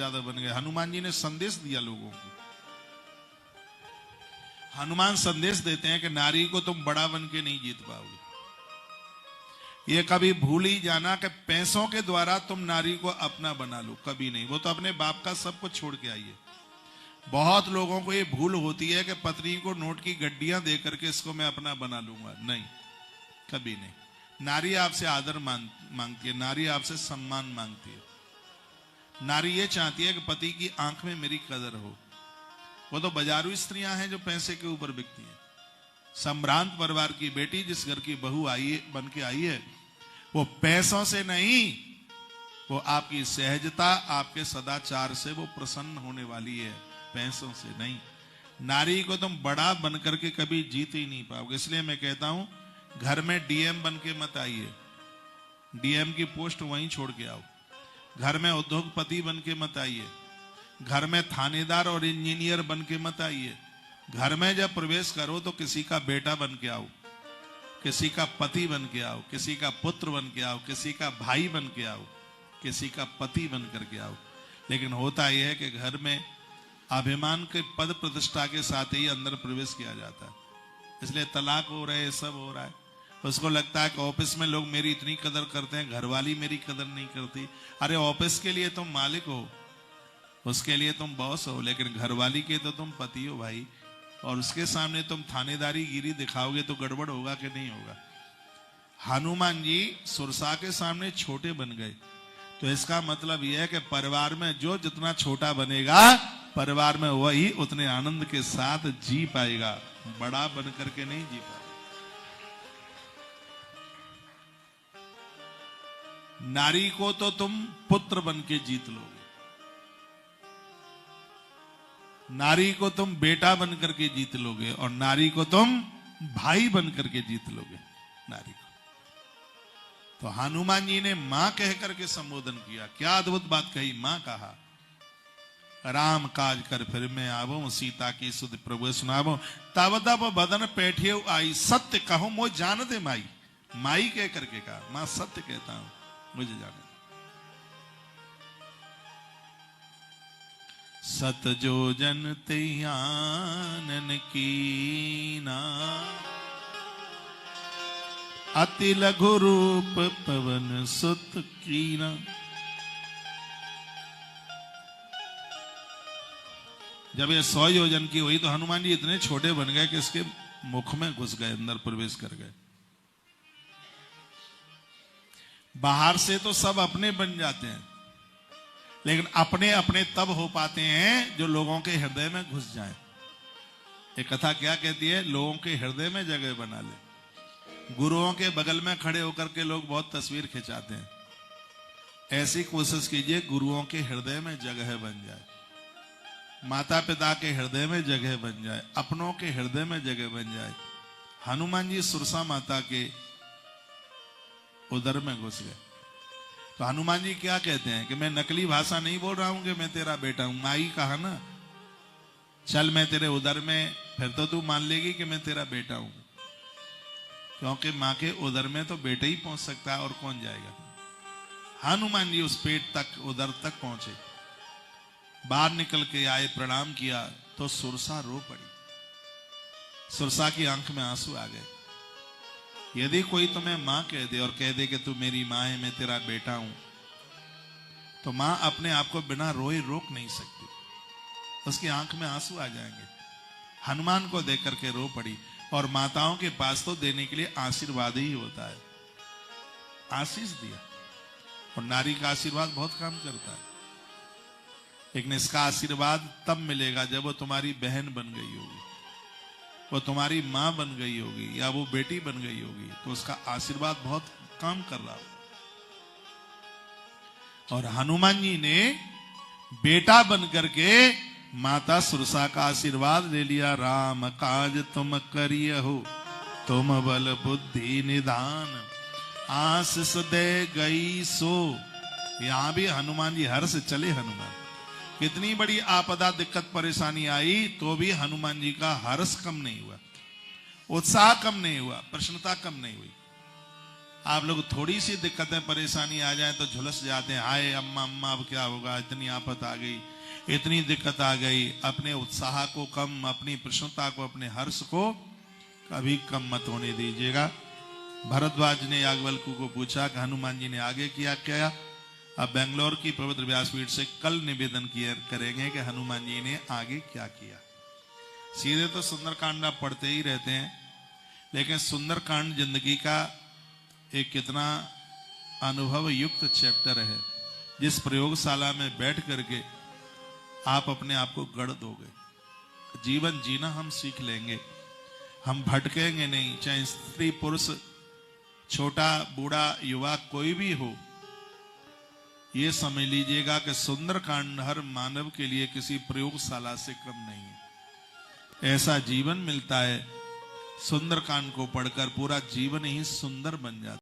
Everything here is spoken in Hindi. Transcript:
ज्यादा बन गए। हनुमान जी ने संदेश दिया लोगों को। हनुमान संदेश देते हैं कि नारी को तुम बड़ा बन के नहीं जीत पाओगे। ये कभी भूल ही जाना कि पैसों के द्वारा तुम नारी को अपना बना लो, कभी नहीं। वो तो अपने बाप का सब कुछ छोड़ के आई है। बहुत लोगों को ये भूल होती है कि पत्नी को नोट की गड्डियां दे करके इसको मैं अपना बना लूंगा, नहीं, कभी नहीं। नारी आपसे आदर मांगती है, नारी आपसे सम्मान मांगती है। नारी ये चाहती है कि पति की आंख में मेरी कदर हो। वो तो बाजारू स्त्रियां हैं जो पैसे के ऊपर बिकती हैं। संभ्रांत परिवार की बेटी जिस घर की बहू आई बन के आई है, वो पैसों से नहीं, वो आपकी सहजता, आपके सदाचार से वो प्रसन्न होने वाली है, पैसों से नहीं। नारी को तुम बड़ा बन करके कभी जीत ही नहीं पाओगे। इसलिए मैं कहता हूं, घर में डीएम बन के मत आइए, डीएम की पोस्ट वहीं छोड़ के आओ। घर में उद्योगपति बन के मत आइए, घर में थानेदार और इंजीनियर बन के मत आइए। घर में जब प्रवेश करो तो किसी का बेटा बन के आओ, किसी का पति बन के आओ, किसी का पुत्र बन के आओ, किसी का भाई बन के आओ, किसी का पति बन करके आओ। लेकिन होता यह है कि घर में अभिमान के पद प्रतिष्ठा के साथ ही अंदर प्रवेश किया जाता है। इसलिए तलाक हो रहे हैं, सब हो रहा है। उसको लगता है कि ऑफिस में लोग मेरी इतनी कदर करते हैं, घरवाली मेरी कदर नहीं करती। अरे ऑफिस के लिए तुम मालिक हो, उसके लिए तुम बॉस हो, लेकिन घरवाली के तो तुम पति हो भाई। और उसके सामने तुम थानेदारी गिरी दिखाओगे तो गड़बड़ होगा कि नहीं होगा। हनुमान जी सुरसा के सामने छोटे बन गए, तो इसका मतलब यह है कि परिवार में जो जितना छोटा बनेगा, परिवार में वही उतने आनंद के साथ जी पाएगा, बड़ा बन करके नहीं जी पाएगा। नारी को तो तुम पुत्र बन के जीत लोगे, नारी को तुम बेटा बन करके जीत लोगे, और नारी को तुम भाई बन करके जीत लोगे नारी को। तो हनुमान जी ने मां कह करके संबोधन किया। क्या अद्भुत बात कही। मां कहा, राम काज कर फिर मैं आवो, सीता की सुध प्रभु सुनावो, तब तब बदन पैठियो आई, सत्य कहो मो जान दे माई। माई कह करके कहा, मां सत्य कहता हूं, मुझे जाने। सत जो जन त्यानन कीना, अति लघु रूप पवन सुत कीना। जब ये 100 योजन की हुई तो हनुमान जी इतने छोटे बन गए कि इसके मुख में घुस गए, अंदर प्रवेश कर गए। बाहर से तो सब अपने बन जाते हैं, लेकिन अपने अपने तब हो पाते हैं जो लोगों के हृदय में घुस जाए। एक कथा क्या कहती है, लोगों के हृदय में जगह बना ले। गुरुओं के बगल में खड़े होकर के लोग बहुत तस्वीर खिंचाते हैं। ऐसी कोशिश कीजिए गुरुओं के हृदय में जगह बन जाए, माता पिता के हृदय में जगह बन जाए, अपनों के हृदय में जगह बन जाए। हनुमान जी सुरसा माता के उदर में घुस गए। तो हनुमान जी क्या कहते हैं कि मैं नकली भाषा नहीं बोल रहा हूं कि मैं तेरा बेटा हूं। माई कहा ना, चल मैं तेरे उदर में, फिर तो तू मान लेगी कि मैं तेरा बेटा हूं, क्योंकि मां के उदर में तो बेटा ही पहुंच सकता है, और कौन जाएगा। हनुमान जी उस पेट तक, उदर तक पहुंचे, बाहर निकल के आए, प्रणाम किया तो सुरसा रो पड़ी। सुरसा की आंख में आंसू आ गए। यदि कोई तुम्हें मां कह दे और कह दे कि तू मेरी मां है, मैं तेरा बेटा हूं, तो मां अपने आप को बिना रोए रोक नहीं सकती, उसकी आंख में आंसू आ जाएंगे। हनुमान को देख करके रो पड़ी। और माताओं के पास तो देने के लिए आशीर्वाद ही होता है, आशीष दिया। और नारी का आशीर्वाद बहुत काम करता है, लेकिन इसका आशीर्वाद तब मिलेगा जब वो तुम्हारी बहन बन गई होगी, वो तुम्हारी मां बन गई होगी, या वो बेटी बन गई होगी, तो उसका आशीर्वाद बहुत काम कर रहा होगा। और हनुमान जी ने बेटा बन करके माता सुरसा का आशीर्वाद ले लिया। राम काज तुम करियहु, तुम बल बुद्धि निधान, आशीष दे गई सो। यहां भी हनुमान जी हर्ष चले। हनुमान कितनी बड़ी आपदा, दिक्कत, परेशानी आई तो भी हनुमान जी का हर्ष कम नहीं हुआ, उत्साह कम नहीं हुआ, प्रसन्नता कम नहीं हुई। आप लोग थोड़ी सी दिक्कतें परेशानी आ जाए तो झुलस जाते हैं, हाय अम्मा अम्मा अब क्या होगा, इतनी आफत आ गई, इतनी दिक्कत आ गई। अपने उत्साह को कम, अपनी प्रसन्नता को, अपने हर्ष को कभी कम मत होने दीजिएगा। भरद्वाज ने याज्ञवल्क्य को पूछा कि हनुमान जी ने आगे किया क्या। अब बेंगलोर की पवित्र व्यासपीठ से कल निवेदन किया करेंगे कि हनुमान जी ने आगे क्या किया। सीधे तो सुंदरकांड आप पढ़ते ही रहते हैं, लेकिन सुंदरकांड जिंदगी का एक कितना अनुभव युक्त चैप्टर है, जिस प्रयोगशाला में बैठ करके आप अपने आप को गढ़ दोगे। जीवन जीना हम सीख लेंगे, हम भटकेंगे नहीं। चाहे स्त्री पुरुष, छोटा बूढ़ा युवा कोई भी हो, ये समझ लीजिएगा कि सुंदरकांड हर मानव के लिए किसी प्रयोगशाला से कम नहीं है। ऐसा जीवन मिलता है, सुंदरकांड को पढ़कर पूरा जीवन ही सुंदर बन जाता है।